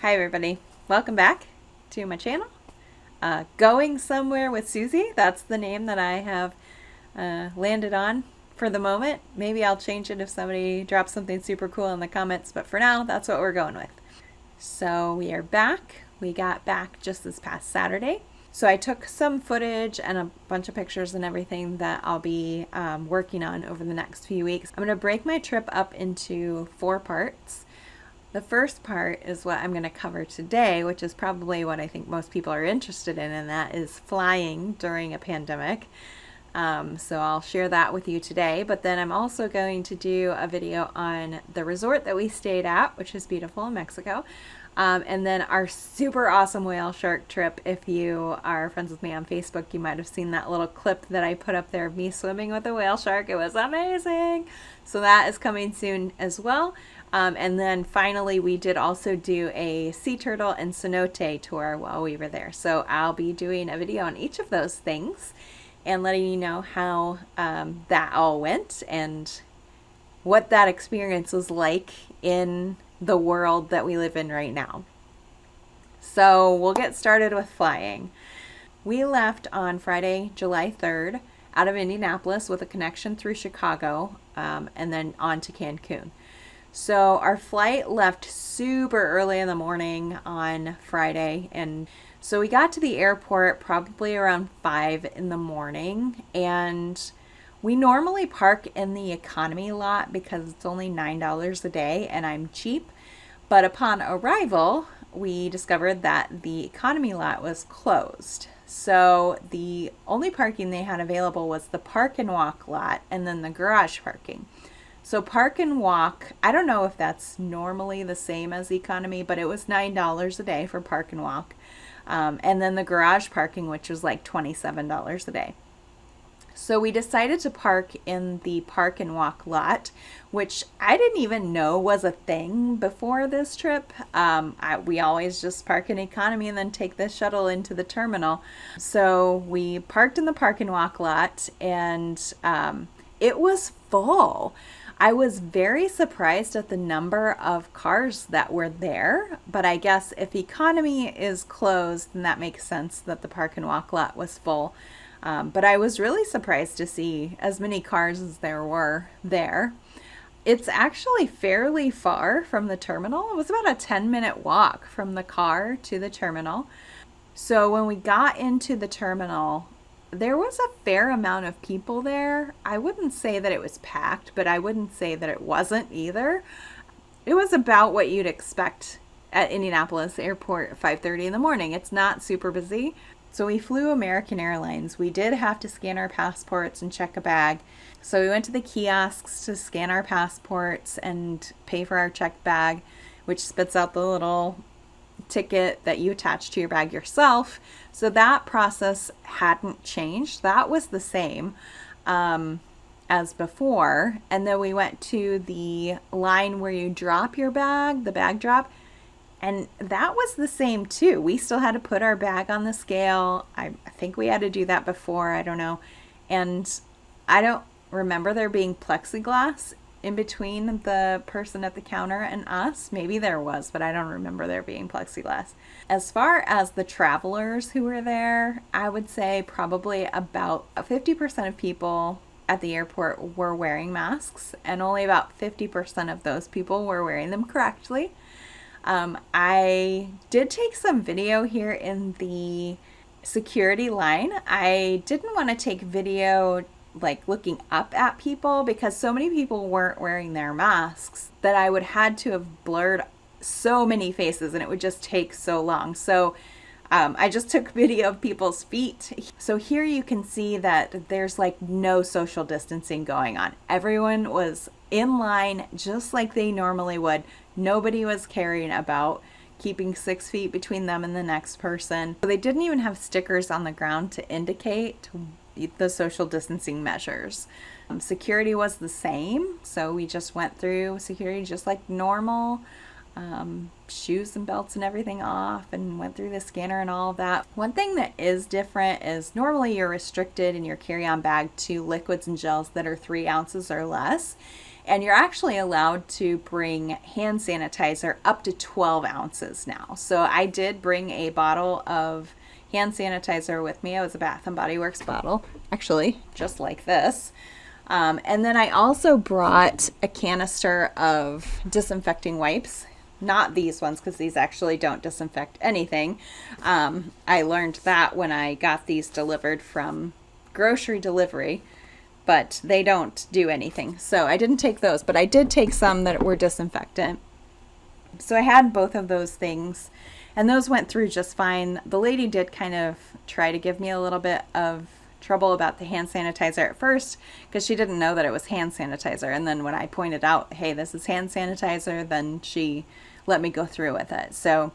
Hi everybody, welcome back to my channel. Going Somewhere with Susie, that's the name that I have landed on for the moment. Maybe I'll change it if somebody drops something super cool in the comments, but for now, that's what we're going with. So we are back. We got back just this past Saturday. So I took some footage and a bunch of pictures and everything that I'll be working on over the next few weeks. I'm going to break my trip up into 4 parts. The first part is what I'm going to cover today, which is probably what I think most people are interested in, and that is flying during a pandemic. So I'll share that with you today, but then I'm also going to do a video on the resort that we stayed at, which is beautiful in Mexico. And then our super awesome whale shark trip. If you are friends with me on Facebook, you might have seen that little clip that I put up there of me swimming with a whale shark. It was amazing. So that is coming soon as well. And then finally, we did also do a sea turtle and cenote tour while we were there. So I'll be doing a video on each of those things and letting you know how that all went and what that experience was like in the world that we live in right now. So we'll get started with flying. We left on Friday, July 3rd out of Indianapolis with a connection through Chicago and then on to Cancun. So our flight left super early in the morning on Friday, and so we got to the airport probably around 5 in the morning, and we normally park in the economy lot because it's only $9 a day and I'm cheap. But upon arrival, we discovered that the economy lot was closed. So the only parking they had available was the park and walk lot and then the garage parking. So park and walk, I don't know if that's normally the same as economy, but it was $9 a day for park and walk. And then the garage parking, which was like $27 a day. So we decided to park in the park and walk lot, which I didn't even know was a thing before this trip. We always just park in economy and then take the shuttle into the terminal. So we parked in the park and walk lot, and it was full. I was very surprised at the number of cars that were there, but I guess if economy is closed, then that makes sense that the park and walk lot was full. But I was really surprised to see as many cars as there were there. It's actually fairly far from the terminal. It was about a 10-minute walk from the car to the terminal. So when we got into the terminal, there was a fair amount of people there. I wouldn't say that it was packed, but I wouldn't say that it wasn't either. It was about what you'd expect at Indianapolis Airport at 5:30 in the morning. It's not super busy. So we flew American Airlines. We did have to scan our passports and check a bag. So we went to the kiosks to scan our passports and pay for our checked bag, which spits out the little ticket that you attach to your bag yourself. So that process hadn't changed. That was the same as before. And then we went to the line where you drop your bag, the bag drop, and that was the same too. We still had to put our bag on the scale. I think we had to do that before, I don't know. And I don't remember there being plexiglass in between the person at the counter and us. Maybe there was, but I don't remember there being plexiglass. As far as the travelers who were there, I would say probably about 50% of people at the airport were wearing masks, and only about 50% of those people were wearing them correctly. I did take some video here in the security line. I didn't want to take video like looking up at people because so many people weren't wearing their masks that I would had to have blurred so many faces and it would just take so long. So I just took video of people's feet. So here you can see that there's like no social distancing going on. Everyone was in line just like they normally would. Nobody was caring about keeping 6 feet between them and the next person. They didn't even have stickers on the ground to indicate the social distancing measures. Security was the same, so we just went through security just like normal. Shoes and belts and everything off, and went through the scanner and all of that. One thing that is different is normally you're restricted in your carry-on bag to liquids and gels that are 3 ounces or less. And you're actually allowed to bring hand sanitizer up to 12 ounces now. So I did bring a bottle of hand sanitizer with me. It was a Bath and Body Works bottle, actually, just like this. And then I also brought a canister of disinfecting wipes. Not these ones, because these actually don't disinfect anything. I learned that when I got these delivered from grocery delivery, but they don't do anything. So I didn't take those, but I did take some that were disinfectant. So I had both of those things, and those went through just fine. The lady did kind of try to give me a little bit of trouble about the hand sanitizer at first, because she didn't know that it was hand sanitizer. And then when I pointed out, hey, this is hand sanitizer, then she let me go through with it. So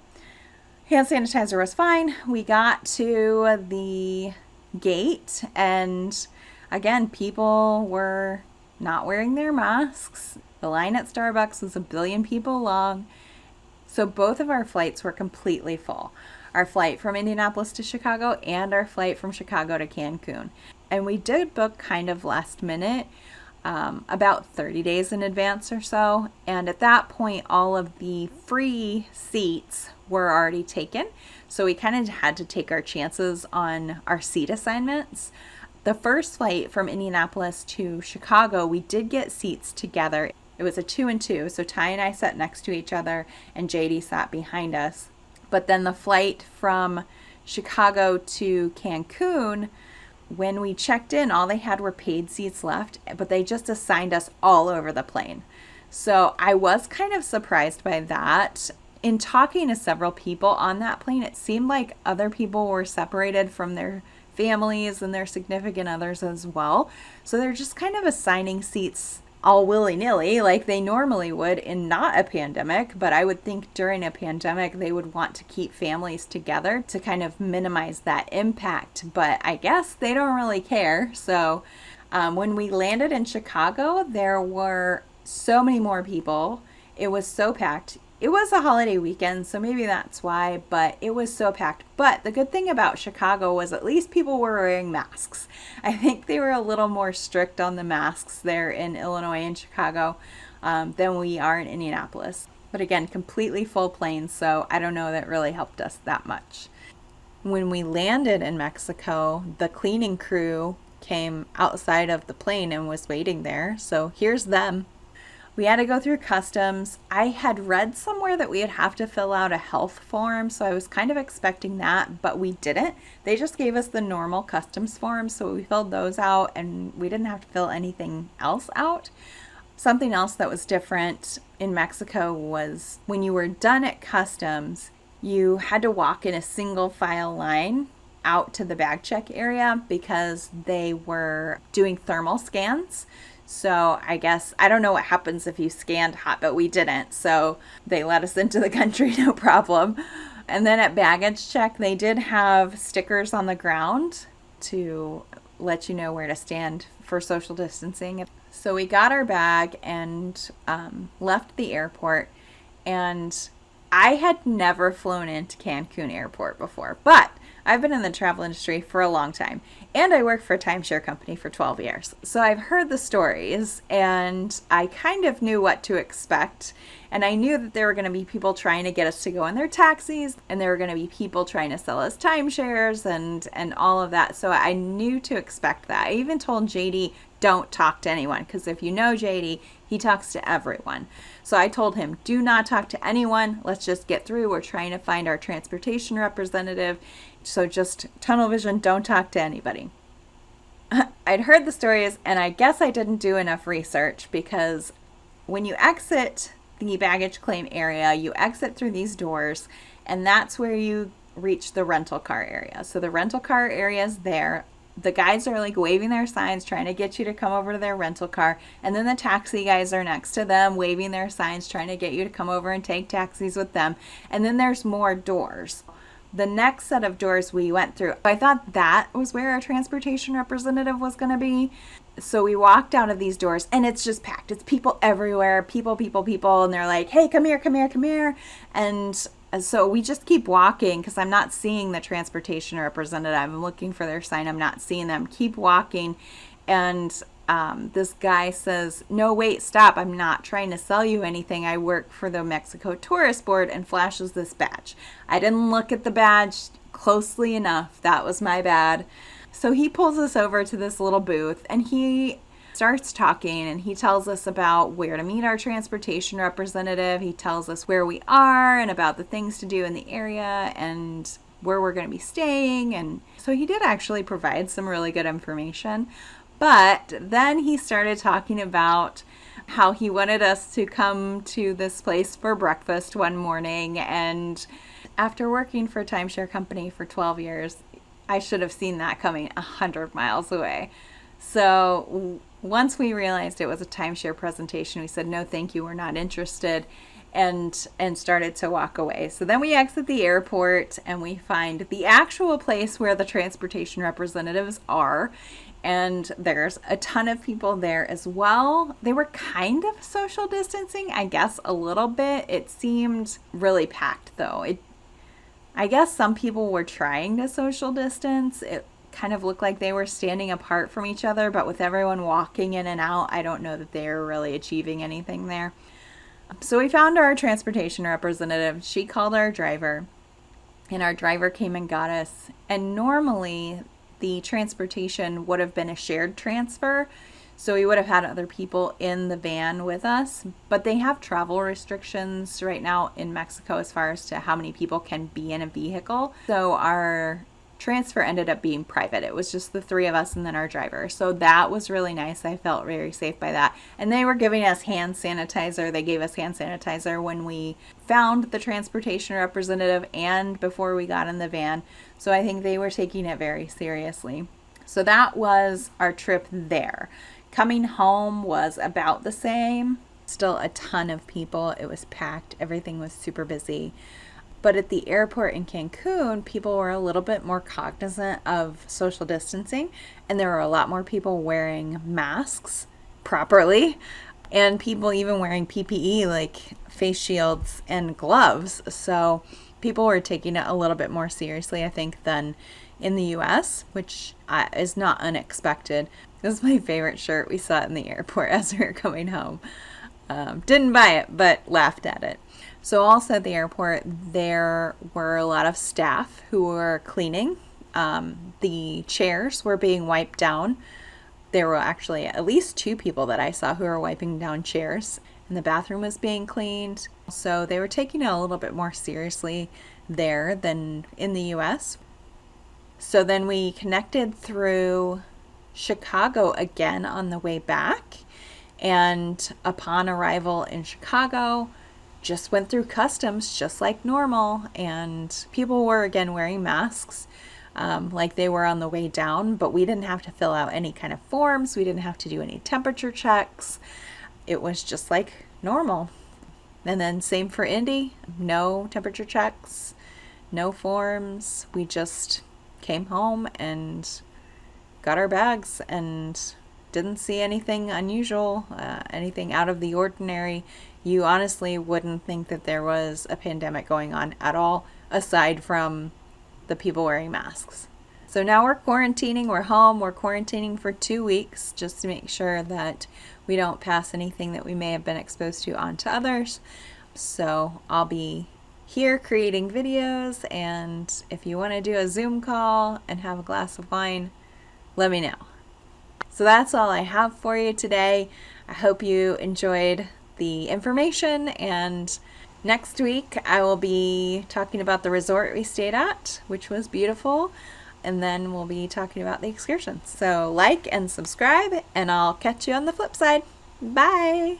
hand sanitizer was fine. We got to the gate, and again, people were not wearing their masks. The line at Starbucks was 1 billion people long. So both of our flights were completely full. Our flight from Indianapolis to Chicago and our flight from Chicago to Cancun. And we did book kind of last minute, about 30 days in advance or so. And at that point, all of the free seats were already taken. So we kind of had to take our chances on our seat assignments. The first flight from Indianapolis to Chicago, we did get seats together. It was a 2 and 2. So Ty and I sat next to each other and JD sat behind us. But then the flight from Chicago to Cancun, when we checked in, all they had were paid seats left, but they just assigned us all over the plane. So I was kind of surprised by that. In talking to several people on that plane, it seemed like other people were separated from their families and their significant others as well. So they're just kind of assigning seats all willy-nilly like they normally would in not a pandemic, but I would think during a pandemic they would want to keep families together to kind of minimize that impact, but I guess they don't really care. So when we landed in Chicago, there were so many more people. It was so packed. It was a holiday weekend, so maybe that's why, but it was so packed. But the good thing about Chicago was at least people were wearing masks. I think they were a little more strict on the masks there in Illinois and Chicago than we are in Indianapolis. But again, completely full plane, so I don't know that it really helped us that much. When we landed in Mexico, the cleaning crew came outside of the plane and was waiting there, so here's them. We had to go through customs. I had read somewhere that we would have to fill out a health form, so I was kind of expecting that, but we didn't. They just gave us the normal customs forms, so we filled those out and we didn't have to fill anything else out. Something else that was different in Mexico was when you were done at customs, you had to walk in a single file line out to the bag check area because they were doing thermal scans. So I guess, I don't know what happens if you scanned hot, but we didn't. So they let us into the country, no problem. And then at baggage check, they did have stickers on the ground to let you know where to stand for social distancing. So we got our bag and left the airport. And I had never flown into Cancun Airport before, but I've been in the travel industry for a long time, and I worked for a timeshare company for 12 years. So I've heard the stories, and I kind of knew what to expect. And I knew that there were going to be people trying to get us to go in their taxis, and there were going to be people trying to sell us timeshares and all of that. So I knew to expect that. I even told JD, don't talk to anyone, because if you know JD, he talks to everyone. So I told him, do not talk to anyone. Let's just get through. We're trying to find our transportation representative. So just tunnel vision, don't talk to anybody. I'd heard the stories, and I guess I didn't do enough research, because when you exit the baggage claim area, you exit through these doors, and that's where you reach the rental car area. So the rental car area is there. The guys are like waving their signs, trying to get you to come over to their rental car. And then the taxi guys are next to them, waving their signs, trying to get you to come over and take taxis with them. And then there's more doors. The next set of doors we went through, I thought that was where our transportation representative was going to be. So we walked out of these doors, and it's just packed. It's people everywhere, people. And they're like, hey, come here. And so we just keep walking, because I'm not seeing the transportation representative. I'm looking for their sign. I'm not seeing them. Keep walking. And this guy says, "No, wait, stop. I'm not trying to sell you anything. I work for the Mexico Tourist Board," and flashes this badge. I didn't look at the badge closely enough. That was my bad. So he pulls us over to this little booth and he starts talking, and he tells us about where to meet our transportation representative. He tells us where we are and about the things to do in the area and where we're going to be staying. And so he did actually provide some really good information. But then he started talking about how he wanted us to come to this place for breakfast one morning. And after working for a timeshare company for 12 years, I should have seen that coming 100 miles away. So once we realized it was a timeshare presentation, we said, "No, thank you, we're not interested," and started to walk away. So then we exit the airport and we find the actual place where the transportation representatives are. And there's a ton of people there as well. They were kind of social distancing, I guess, a little bit. It seemed really packed, though. I guess some people were trying to social distance. It kind of looked like they were standing apart from each other, but with everyone walking in and out, I don't know that they were really achieving anything there. So we found our transportation representative. She called our driver, and our driver came and got us. And normally the transportation would have been a shared transfer, so we would have had other people in the van with us, but they have travel restrictions right now in Mexico as far as to how many people can be in a vehicle. So our transfer ended up being private. It was just the three of us and then our driver. So that was really nice. I felt very safe by that. And they were giving us hand sanitizer. They gave us hand sanitizer when we found the transportation representative and before we got in the van. So I think they were taking it very seriously. So that was our trip there. Coming home was about the same. Still a ton of people. It was packed. Everything was super busy. But at the airport in Cancun, people were a little bit more cognizant of social distancing, and there were a lot more people wearing masks properly, and people even wearing PPE like face shields and gloves. So people were taking it a little bit more seriously, I think, than in the US, which is not unexpected. This is my favorite shirt. We saw it in the airport as we were coming home. Didn't buy it, but laughed at it. So also at the airport, there were a lot of staff who were cleaning. The chairs were being wiped down. There were actually at least 2 people that I saw who were wiping down chairs, and the bathroom was being cleaned. So they were taking it a little bit more seriously there than in the US. So then we connected through Chicago again on the way back. And upon arrival in Chicago, just went through customs just like normal, and people were again wearing masks like they were on the way down, but we didn't have to fill out any kind of forms. We didn't have to do any temperature checks. It was just like normal. And then same for Indy, no temperature checks, no forms. We just came home and got our bags and didn't see anything unusual, anything out of the ordinary. You honestly wouldn't think that there was a pandemic going on at all, aside from the people wearing masks. So now we're quarantining, we're home, we're quarantining for 2 weeks just to make sure that we don't pass anything that we may have been exposed to on to others. So I'll be here creating videos, and if you want to do a Zoom call and have a glass of wine, let me know. So that's all I have for you today. I hope you enjoyed the information, and next week I will be talking about the resort we stayed at, which was beautiful, and then we'll be talking about the excursions. So like and subscribe, and I'll catch you on the flip side. Bye!